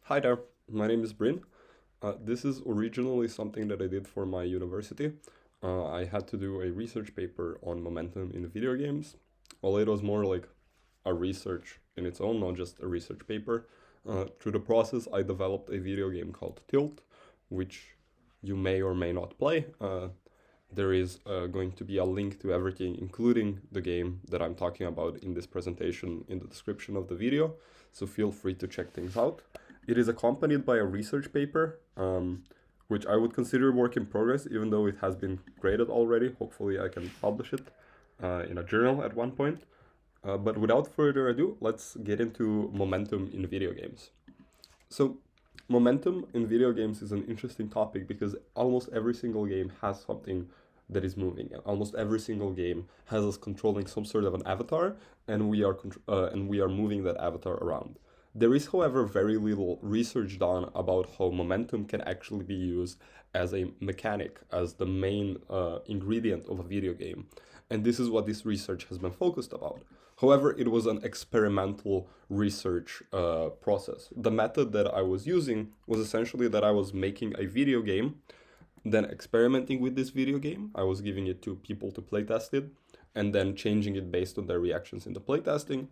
Hi there, my name is Bryn. This is originally something that I did for my university. I had to do a research paper on momentum in video games. Well, it was more like a research in its own, not just a research paper. Through the process, I developed a video game called Tilt, which you may or may not play. There is going to be a link to everything, including the game that I'm talking about in this presentation, in the description of the video. So feel free to check things out. It is accompanied by a research paper, which I would consider work in progress, even though it has been graded already. Hopefully, I can publish it in a journal at one point. But without further ado, let's get into momentum in video games. So, momentum in video games is an interesting topic because almost every single game has something that is moving, and almost every single game has us controlling some sort of an avatar, and we are moving that avatar around. There is, however, very little research done about how momentum can actually be used as a mechanic, as the main ingredient of a video game. And this is what this research has been focused about. However, it was an experimental research process. The method that I was using was essentially that I was making a video game, then experimenting with this video game. I was giving it to people to playtest it, and then changing it based on their reactions in the playtesting.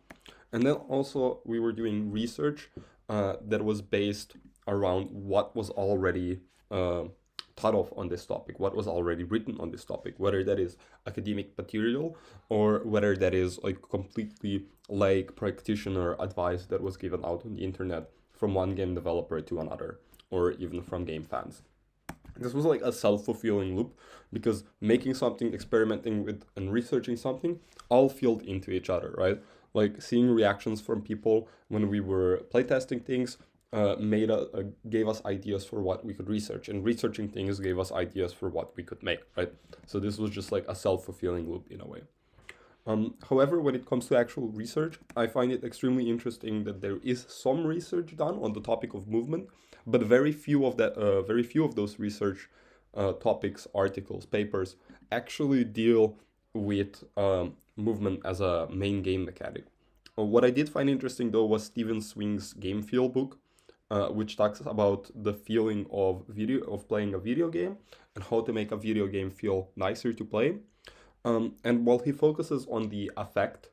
And then also we were doing research that was based around what was already thought of on this topic, what was already written on this topic, whether that is academic material or whether that is like completely like practitioner advice that was given out on the internet from one game developer to another, or even from game fans. This was like a self-fulfilling loop because making something, experimenting with, and researching something all filled into each other, right? Like seeing reactions from people when we were playtesting things gave us ideas for what we could research, and researching things gave us ideas for what we could make, right? So this was just like a self-fulfilling loop in a way. However, when it comes to actual research, I find it extremely interesting that there is some research done on the topic of movement, but very few of those research topics, articles, papers actually deal with movement as a main game mechanic. What I did find interesting though was Steven Swing's Game Feel book, which talks about the feeling of playing a video game and how to make a video game feel nicer to play. And while he focuses on the affect,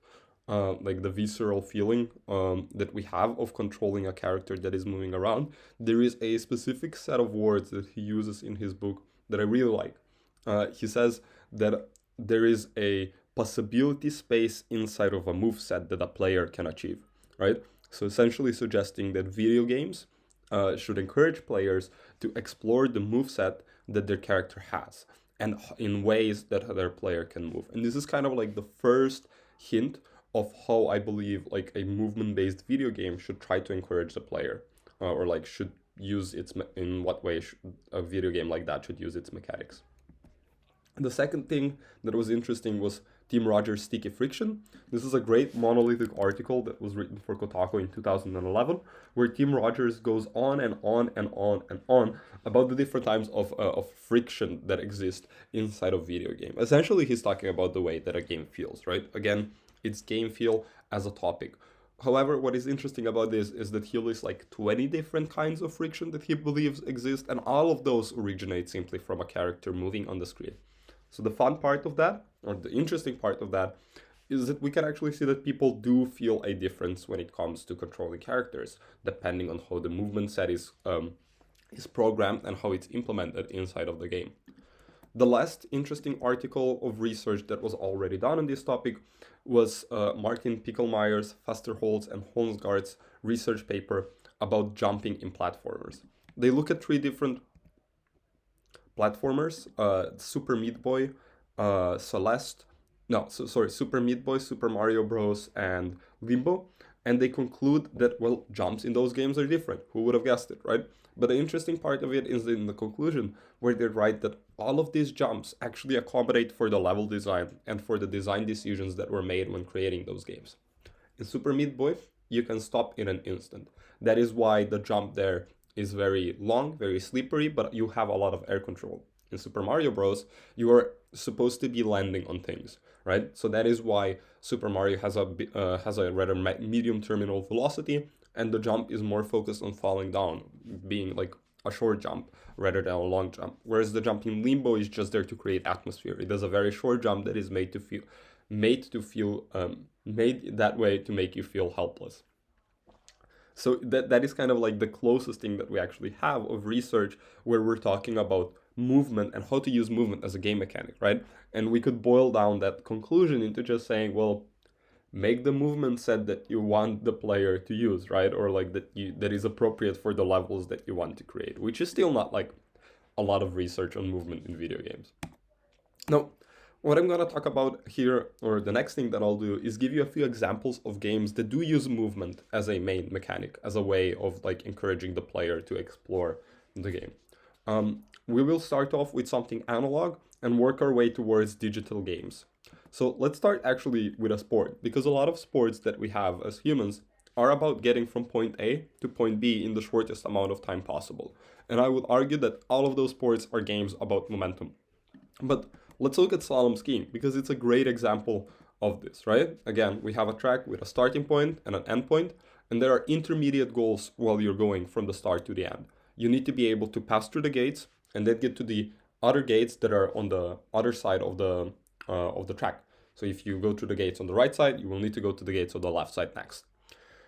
like the visceral feeling that we have of controlling a character that is moving around, there is a specific set of words that he uses in his book that I really like. He says that there is a possibility space inside of a move set that a player can achieve, right? So essentially suggesting that video games should encourage players to explore the move set that their character has, and in ways that their player can move. And this is kind of like the first hint of how I believe like a movement-based video game should try to encourage the player, or like should use in what way a video game like that should use its mechanics. The second thing that was interesting was Tim Rogers' Sticky Friction. This is a great monolithic article that was written for Kotaku in 2011, where Tim Rogers goes on and on and on and on about the different types of friction that exist inside of video game. Essentially, he's talking about the way that a game feels, right? Again, it's game feel as a topic. However, what is interesting about this is that he lists like 20 different kinds of friction that he believes exist, and all of those originate simply from a character moving on the screen. So the fun part of that, or the interesting part of that, is that we can actually see that people do feel a difference when it comes to controlling characters, depending on how the movement set is programmed and how it's implemented inside of the game. The last interesting article of research that was already done on this topic was Martin Pickelmeyer's, Fasterholz, and Holmsgaard's research paper about jumping in platformers. They look at three different platformers: Super Meat Boy, Celeste, no, sorry, Super Meat Boy, Super Mario Bros, and Limbo, and they conclude that, well, jumps in those games are different. Who would have guessed it, right? But the interesting part of it is in the conclusion, where they write that all of these jumps actually accommodate for the level design and for the design decisions that were made when creating those games. In Super Meat Boy, you can stop in an instant. That is why the jump there is very long, very slippery, but you have a lot of air control. in Super Mario Bros., you are supposed to be landing on things, right? So that is why Super Mario has a rather medium terminal velocity, and the jump is more focused on falling down, being like a short jump rather than a long jump. Whereas the jump in Limbo is just there to create atmosphere. It does a very short jump that is made that way to make you feel helpless. So that is kind of like the closest thing that we actually have of research where we're talking about movement and how to use movement as a game mechanic, right? And we could boil down that conclusion into just saying, well, make the movement set that you want the player to use, right? Or like that is appropriate for the levels that you want to create, which is still not like a lot of research on movement in video games. Now, what I'm gonna talk about here, or the next thing that I'll do, is give you a few examples of games that do use movement as a main mechanic, as a way of like encouraging the player to explore the game. We will start off with something analog and work our way towards digital games. So let's start actually with a sport, because a lot of sports that we have as humans are about getting from point A to point B in the shortest amount of time possible. And I would argue that all of those sports are games about momentum. But let's look at slalom skiing, because it's a great example of this, right? Again, we have a track with a starting point and an end point, and there are intermediate goals while you're going from the start to the end. You need to be able to pass through the gates and then get to the other gates that are on the other side of the track. So if you go through the gates on the right side, you will need to go to the gates on the left side next.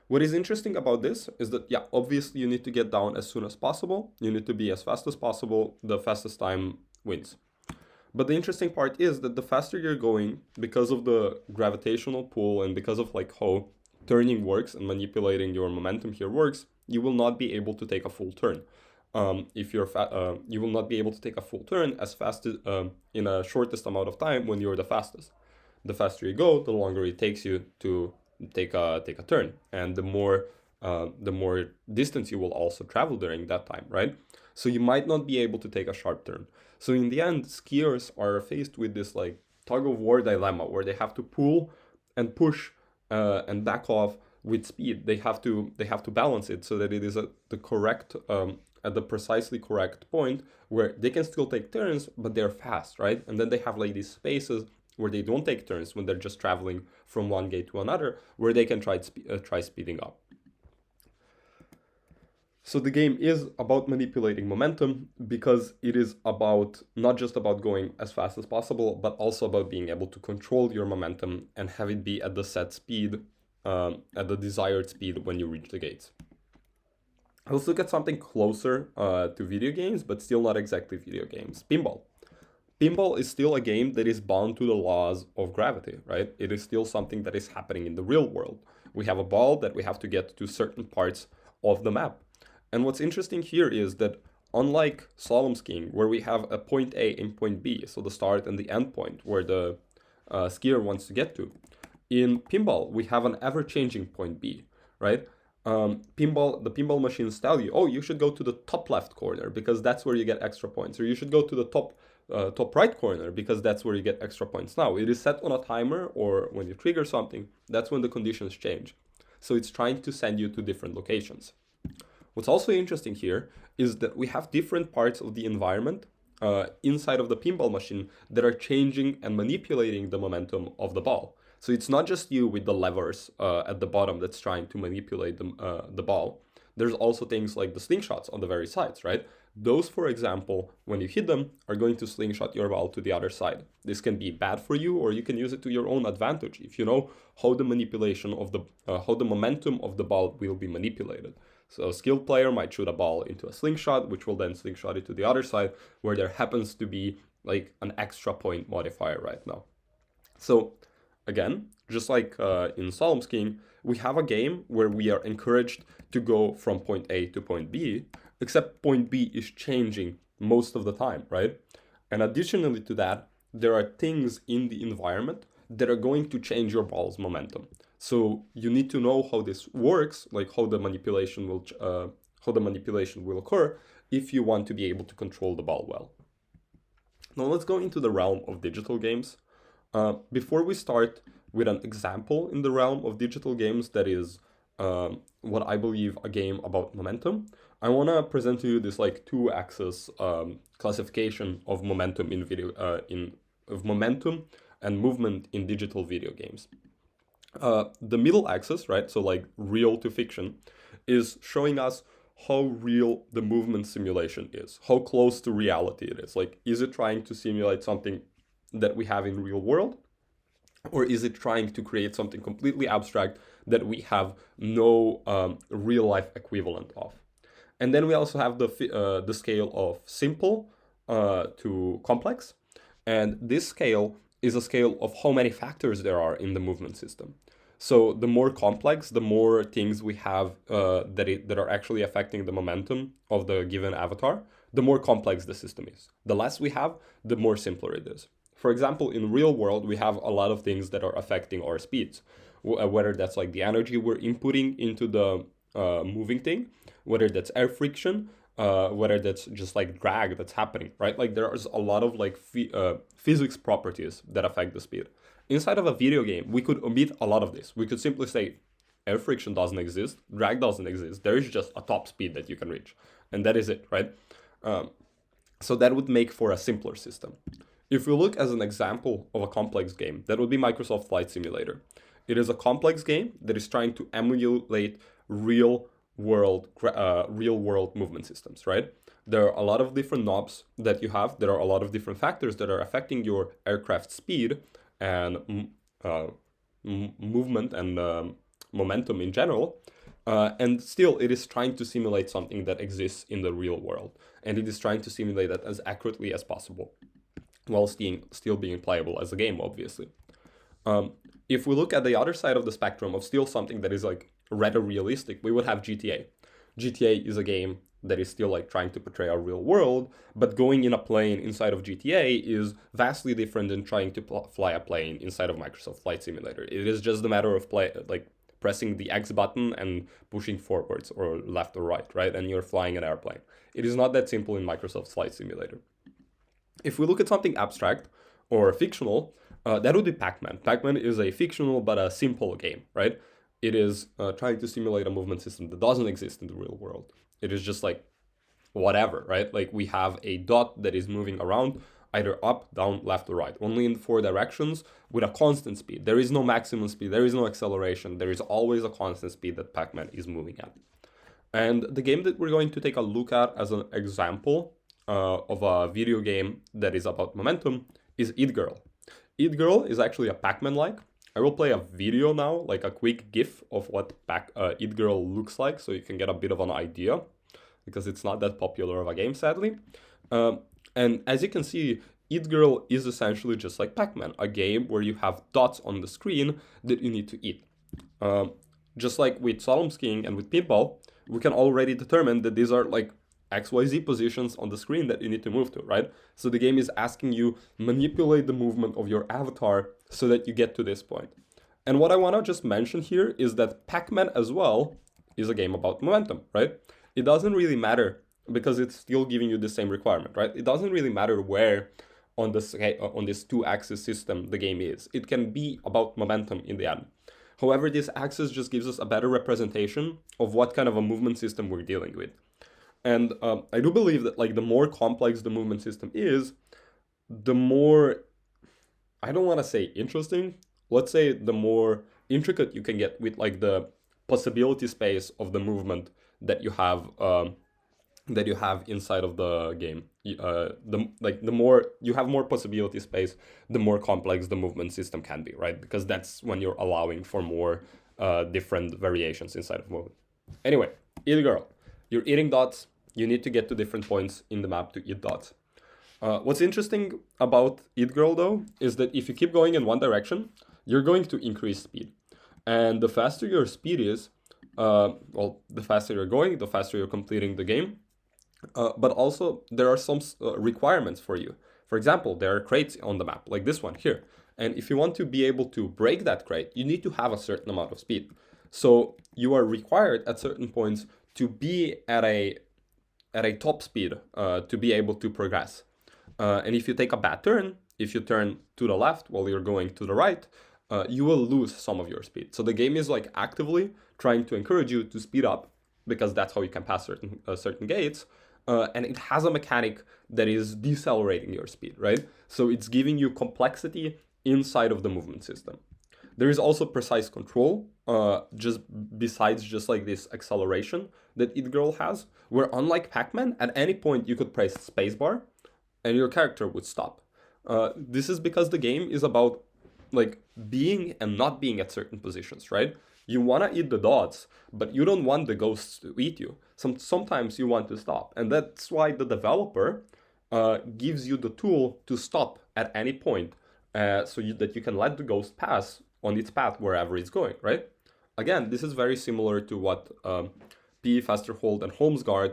What is interesting about this is that, yeah, obviously you need to get down as soon as possible. You need to be as fast as possible. The fastest time wins. But the interesting part is that the faster you're going, because of the gravitational pull and because of like how turning works and manipulating your momentum here works, you will not be able to take a full turn. You will not be able to take a full turn as fast as in a shortest amount of time when you're the fastest. The faster you go, the longer it takes you to take a turn, and the more distance you will also travel during that time, right? So you might not be able to take a sharp turn. So in the end, skiers are faced with this like tug of war dilemma where they have to pull and push and back off with speed. They have to balance it so that it is at the precisely correct point where they can still take turns, but they're fast, right? And then they have like these spaces where they don't take turns when they're just traveling from one gate to another, where they can try speeding up. So the game is about manipulating momentum, because it is about not just about going as fast as possible, but also about being able to control your momentum and have it be at the set speed, at the desired speed when you reach the gates. Let's look at something closer to video games, but still not exactly video games. Pinball. Pinball is still a game that is bound to the laws of gravity, right? It is still something that is happening in the real world. We have a ball that we have to get to certain parts of the map. And what's interesting here is that unlike slalom skiing, where we have a point A and point B, so the start and the end point where the skier wants to get to, in pinball, we have an ever-changing point B, right? The pinball machines tell you, oh, you should go to the top left corner because that's where you get extra points, or you should go to the top right corner because that's where you get extra points. Now, it is set on a timer, or when you trigger something, that's when the conditions change. So it's trying to send you to different locations. What's also interesting here is that we have different parts of the environment inside of the pinball machine that are changing and manipulating the momentum of the ball. So it's not just you with the levers at the bottom that's trying to manipulate the ball. There's also things like the slingshots on the very sides, right? Those, for example, when you hit them, are going to slingshot your ball to the other side. This can be bad for you, or you can use it to your own advantage if you know how the manipulation of how the momentum of the ball will be manipulated. So a skilled player might shoot a ball into a slingshot, which will then slingshot it to the other side, where there happens to be like an extra point modifier right now. So again, just like in slalom skiing, we have a game where we are encouraged to go from point A to point B, except point B is changing most of the time, right? And additionally to that, there are things in the environment that are going to change your ball's momentum. So you need to know how this works, like how the manipulation will occur, if you want to be able to control the ball well. Now let's go into the realm of digital games. Before we start with an example in the realm of digital games that is what I believe a game about momentum, I want to present to you this like two-axis classification of momentum in of momentum and movement in digital video games. The middle axis, right, so like real to fiction, is showing us how real the movement simulation is, how close to reality it is. Like, is it trying to simulate something that we have in real world, or is it trying to create something completely abstract that we have no real life equivalent of? And then we also have the scale of simple to complex, and this scale is a scale of how many factors there are in the movement system. So the more complex, the more things we have that are actually affecting the momentum of the given avatar, the more complex the system is. The less we have, the more simpler it is. For example, in real world, we have a lot of things that are affecting our speeds, whether that's like the energy we're inputting into the moving thing, whether that's air friction, whether that's just like drag that's happening, right? Like there's a lot of like physics properties that affect the speed. Inside of a video game, we could omit a lot of this. We could simply say air friction doesn't exist, drag doesn't exist. There is just a top speed that you can reach, and that is it, right? So that would make for a simpler system. If we look as an example of a complex game, that would be Microsoft Flight Simulator. It is a complex game that is trying to emulate real world movement systems, right? There are a lot of different knobs that you have. There are a lot of different factors that are affecting your aircraft speed and movement and momentum in general. And still, it is trying to simulate something that exists in the real world. And it is trying to simulate that as accurately as possible, while still being playable as a game, obviously. If we look at the other side of the spectrum of still something that is like rather realistic, we would have GTA. GTA is a game that is still like trying to portray our real world, but going in a plane inside of GTA is vastly different than trying to fly a plane inside of Microsoft Flight Simulator. It is just a matter of pressing the X button and pushing forwards or left or right? And you're flying an airplane. It is not that simple in Microsoft Flight Simulator. If we look at something abstract or fictional, that would be Pac-Man. Pac-Man is a fictional but a simple game, right? It is trying to simulate a movement system that doesn't exist in the real world. It is just like whatever, right? Like we have a dot that is moving around either up, down, left, or right, only in 4 directions with a constant speed. There is no maximum speed, there is no acceleration, there is always a constant speed that Pac-Man is moving at. And the game that we're going to take a look at as an example of a video game that is about momentum is It Girl. It Girl is actually a Pac-Man-like. I will play a video now, like a quick GIF of what It Girl looks like, so you can get a bit of an idea, because it's not that popular of a game, sadly. And as you can see, It Girl is essentially just like Pac-Man, a game where you have dots on the screen that you need to eat. Just like with Slalom skiing and with Pinball, we can already determine that these are like XYZ positions on the screen that you need to move to, right? So the game is asking you manipulate the movement of your avatar so that you get to this point. And what I want to just mention here is that Pac-Man as well is a game about momentum, right? It doesn't really matter because it's still giving you the same requirement, right? It doesn't really matter where on this 2-axis system the game is. It can be about momentum in the end. However, this axis just gives us a better representation of what kind of a movement system we're dealing with. And I do believe that like the more complex the movement system is, the more, I don't want to say interesting, let's say the more intricate you can get with like the possibility space of the movement that you have inside of the game. The more you have more possibility space, the more complex the movement system can be, right? Because that's when you're allowing for more different variations inside of movement. Anyway, It Girl, you're eating dots. You need to get to different points in the map to eat dots. What's interesting about It Girl, though, is that if you keep going in one direction, you're going to increase speed. And the faster your speed is, the faster you're going, the faster you're completing the game. But also, there are some requirements for you. For example, there are crates on the map, like this one here. And if you want to be able to break that crate, you need to have a certain amount of speed. So you are required at certain points to be at a top speed to be able to progress. And if you take a bad turn, if you turn to the left while you're going to the right, you will lose some of your speed. So the game is like actively trying to encourage you to speed up because that's how you can pass certain gates. And it has a mechanic that is decelerating your speed, right? So it's giving you complexity inside of the movement system. There is also precise control, just besides just like this acceleration that It Girl has, where unlike Pac-Man, at any point you could press spacebar and your character would stop. This is because the game is about like being and not being at certain positions, right? You want to eat the dots, but you don't want the ghosts to eat you. Sometimes you want to stop. And that's why the developer gives you the tool to stop at any point that you can let the ghost pass on its path wherever it's going, right? Again, this is very similar to what P. Fasterhold and Holmesgard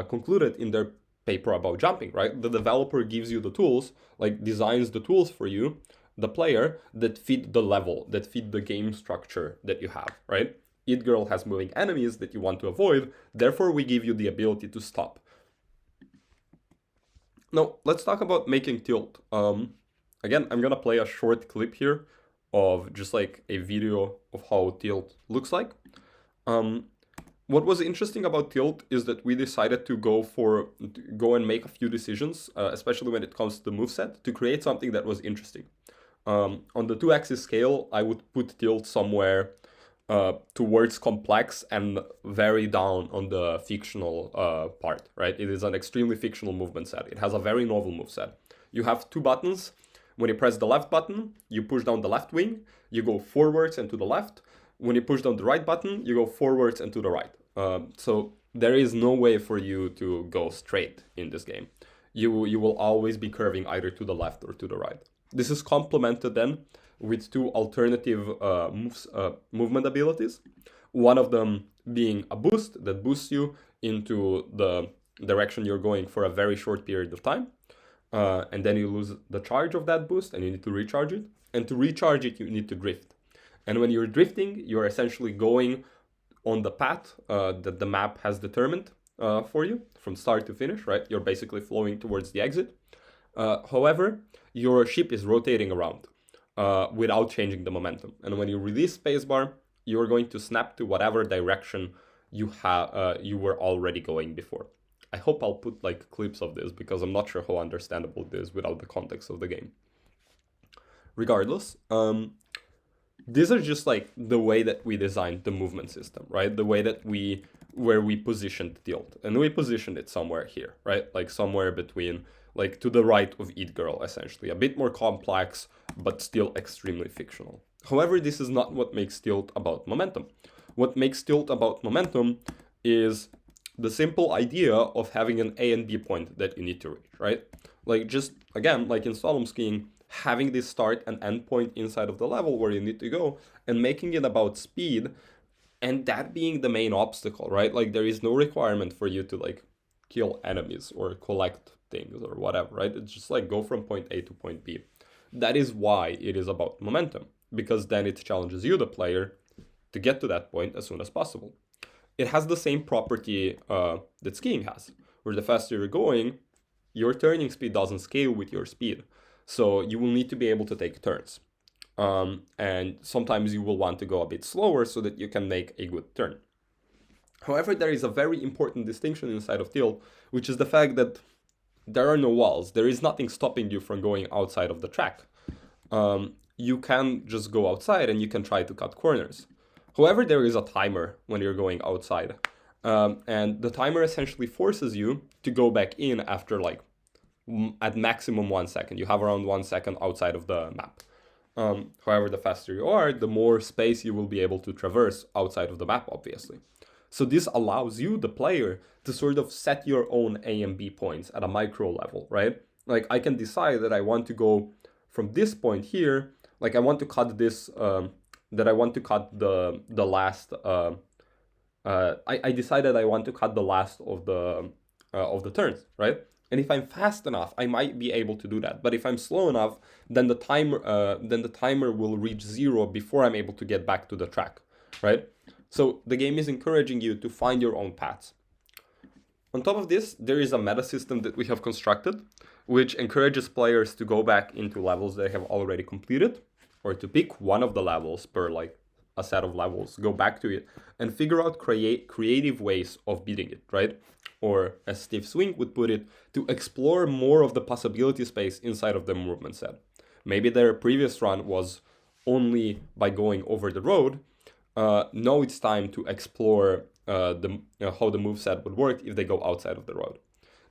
concluded in their paper about jumping, right? The developer gives you the tools, like designs the tools for you, the player, that fit the level, that fit the game structure that you have, right? It Girl has moving enemies that you want to avoid, therefore we give you the ability to stop. Now, let's talk about making tilt. Again, I'm gonna play a short clip here of just like a video of how tilt looks like. What was interesting about tilt is that we decided to go and make a few decisions, especially when it comes to the moveset, to create something that was interesting. On the 2-axis scale, I would put tilt somewhere towards complex and very down on the fictional part, right? It is an extremely fictional movement set. It has a very novel moveset. You have 2 buttons. When you press the left button, you push down the left wing, you go forwards and to the left. When you push down the right button, you go forwards and to the right. So there is no way for you to go straight in this game. You will always be curving either to the left or to the right. This is complemented then with 2 alternative movement abilities. One of them being a boost that boosts you into the direction you're going for a very short period of time. And then you lose the charge of that boost and you need to recharge it. And to recharge it, you need to drift. And when you're drifting, you're essentially going on the path that the map has determined for you from start to finish, right? You're basically flowing towards the exit. However, your ship is rotating around without changing the momentum. And when you release spacebar, you're going to snap to whatever direction you were already going before. I hope I'll put like clips of this because I'm not sure how understandable it is without the context of the game. Regardless, these are just like the way that we designed the movement system, right? The way that where we positioned tilt, and we positioned it somewhere here, right? Like somewhere between, like to the right of It Girl, essentially. A bit more complex, but still extremely fictional. However, this is not what makes tilt about momentum. What makes tilt about momentum is the simple idea of having an A and B point that you need to reach, right? Like just, again, like in slalom skiing, having this start and end point inside of the level where you need to go and making it about speed, and that being the main obstacle, right? Like there is no requirement for you to like kill enemies or collect things or whatever, right? It's just like go from point A to point B. That is why it is about momentum, because then it challenges you, the player, to get to that point as soon as possible. It has the same property that skiing has, where the faster you're going, your turning speed doesn't scale with your speed. So you will need to be able to take turns. And sometimes you will want to go a bit slower so that you can make a good turn. However, there is a very important distinction inside of tilt, which is the fact that there are no walls. There is nothing stopping you from going outside of the track. You can just go outside and you can try to cut corners. However, there is a timer when you're going outside. And the timer essentially forces you to go back in after like at maximum 1 second. You have around 1 second outside of the map. However, the faster you are, the more space you will be able to traverse outside of the map, obviously. So this allows you, the player, to sort of set your own A and B points at a micro level, right? Like I can decide that I want to go from this point here, like I want to cut this, that I want to cut the last, I decided I want to cut the last of the turns, right? And if I'm fast enough, I might be able to do that. But if I'm slow enough, then the timer will reach 0 before I'm able to get back to the track, right? So the game is encouraging you to find your own paths. On top of this, there is a meta system that we have constructed, which encourages players to go back into levels they have already completed, or to pick one of the levels per like a set of levels, go back to it, and figure out creative ways of beating it, right? Or as Steve Swing would put it, to explore more of the possibility space inside of the movement set. Maybe their previous run was only by going over the road. Now it's time to explore how the moveset would work if they go outside of the road.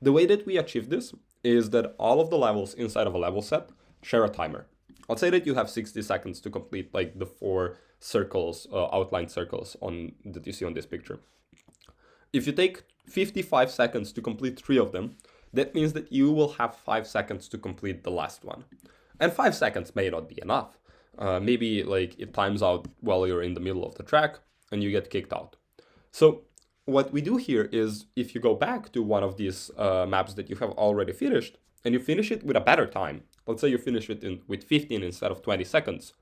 The way that we achieve this is that all of the levels inside of a level set share a timer. Let's say that you have 60 seconds to complete like the 4 circles, outlined circles that you see on this picture. If you take 55 seconds to complete 3 of them, that means that you will have 5 seconds to complete the last one. And 5 seconds may not be enough. Maybe like it times out while you're in the middle of the track and you get kicked out. So what we do here is if you go back to one of these maps that you have already finished and you finish it with a better time, let's say you finish it with 15 instead of 20 seconds,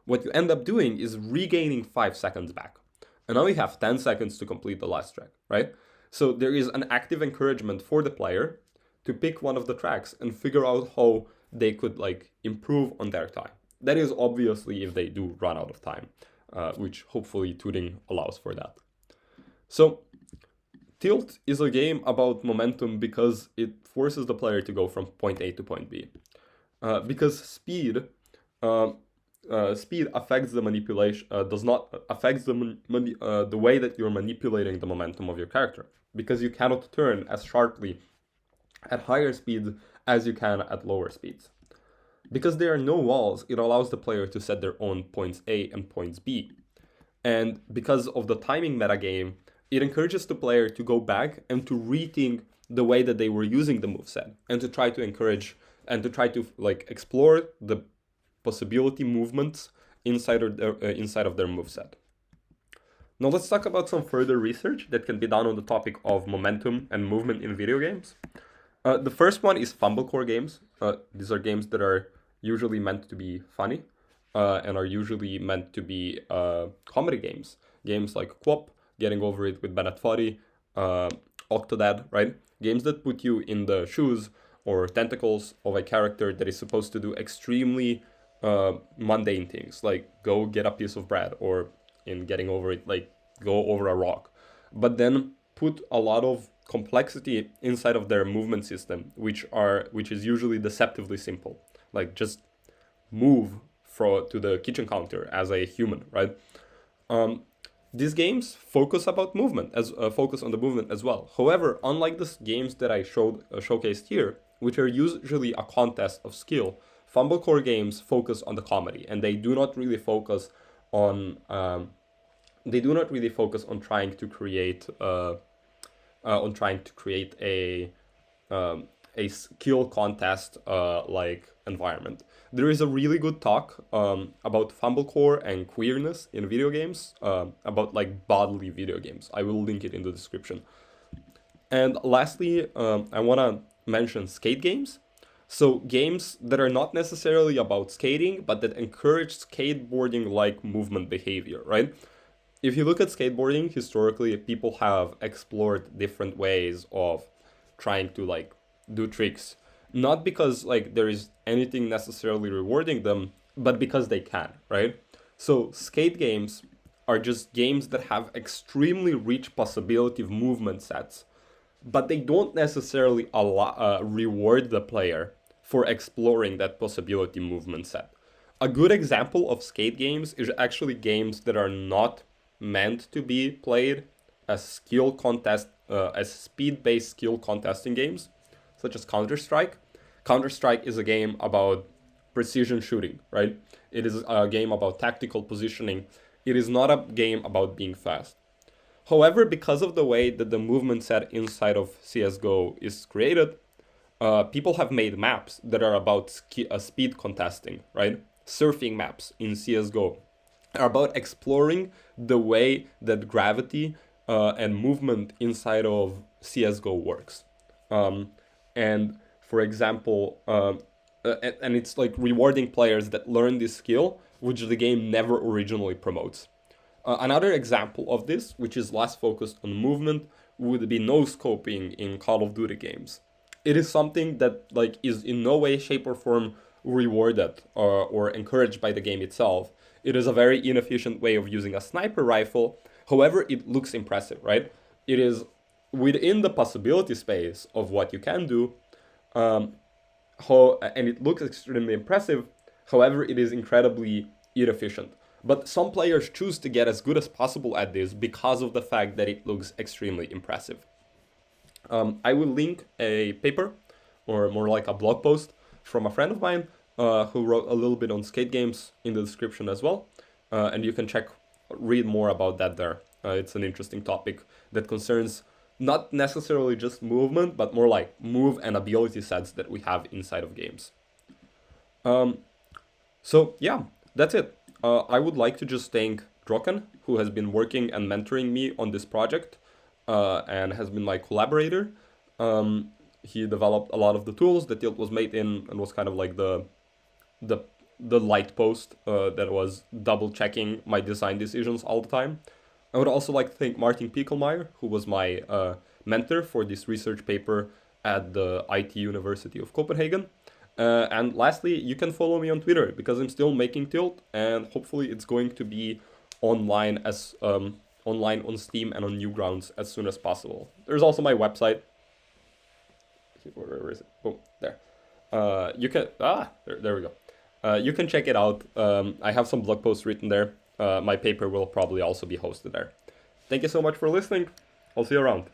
what you end up doing is regaining 5 seconds back. And now you have 10 seconds to complete the last track, right? So there is an active encouragement for the player to pick one of the tracks and figure out how they could like improve on their time. That is obviously if they do run out of time, which hopefully tuning allows for that. So Tilt is a game about momentum because it forces the player to go from point A to point B. Because speed affects the manipulation, does not affects the way that you're manipulating the momentum of your character, because you cannot turn as sharply at higher speeds as you can at lower speeds. Because there are no walls, it allows the player to set their own points A and points B. And because of the timing metagame, it encourages the player to go back and to rethink the way that they were using the moveset, and to try to encourage and to try to like explore the possibility movements inside of their moveset. Now let's talk about some further research that can be done on the topic of momentum and movement in video games. The first one is fumblecore games. These are games that are usually meant to be funny and are usually meant to be comedy games. Games like Quop, Getting Over It with Bennett Foddy, Octodad, right? Games that put you in the shoes or tentacles of a character that is supposed to do extremely mundane things, like go get a piece of bread, or in Getting Over It, like go over a rock. But then put a lot of complexity inside of their movement system, which is usually deceptively simple, like just move to the kitchen counter as a human, right? These games focus on the movement as well. However, unlike the games that I showcased here, which are usually a contest of skill, fumblecore games focus on the comedy, and they do not really focus on trying to create a skill contest like environment. There is a really good talk about fumblecore and queerness in video games, about like bodily video games. I will link it in the description. And lastly, I want to mention skate games. So games that are not necessarily about skating, but that encourage skateboarding-like movement behavior, right? If you look at skateboarding, historically, people have explored different ways of trying to like do tricks, not because like there is anything necessarily rewarding them, but because they can, right? So skate games are just games that have extremely rich possibility of movement sets, but they don't necessarily reward the player for exploring that possibility movement set. A good example of skate games is actually games that are not meant to be played as speed-based skill contesting games, such as Counter-Strike. Counter-Strike is a game about precision shooting, right? It is a game about tactical positioning. It is not a game about being fast. However, because of the way that the movement set inside of CSGO is created, people have made maps that are about speed contesting, right? Surfing maps in CSGO are about exploring the way that gravity and movement inside of CSGO works. And for example, and it's like rewarding players that learn this skill, which the game never originally promotes. Another example of this, which is less focused on movement, would be no-scoping in Call of Duty games. It is something that like is in no way, shape, or form rewarded or encouraged by the game itself. It is a very inefficient way of using a sniper rifle. However, it looks impressive, right? It is within the possibility space of what you can do, and it looks extremely impressive. However, it is incredibly inefficient. But some players choose to get as good as possible at this because of the fact that it looks extremely impressive. I will link a paper, or more like a blog post, from a friend of mine who wrote a little bit on skate games in the description as well. And you can read more about that there. It's an interesting topic that concerns not necessarily just movement, but more like move and ability sets that we have inside of games. So yeah, that's it. I would like to just thank Drokan, who has been working and mentoring me on this project, and has been my collaborator. He developed a lot of the tools that Tilt was made in, and was kind of like the light post that was double checking my design decisions all the time. I would also like to thank Martin Pickelmeyer, who was my mentor for this research paper at the IT University of Copenhagen. And lastly, you can follow me on Twitter because I'm still making Tilt, and hopefully it's going to be online online on Steam and on Newgrounds as soon as possible. There's also my website. Where is it? Oh, there. You can there we go. You can check it out. I have some blog posts written there. My paper will probably also be hosted there. Thank you so much for listening. I'll see you around.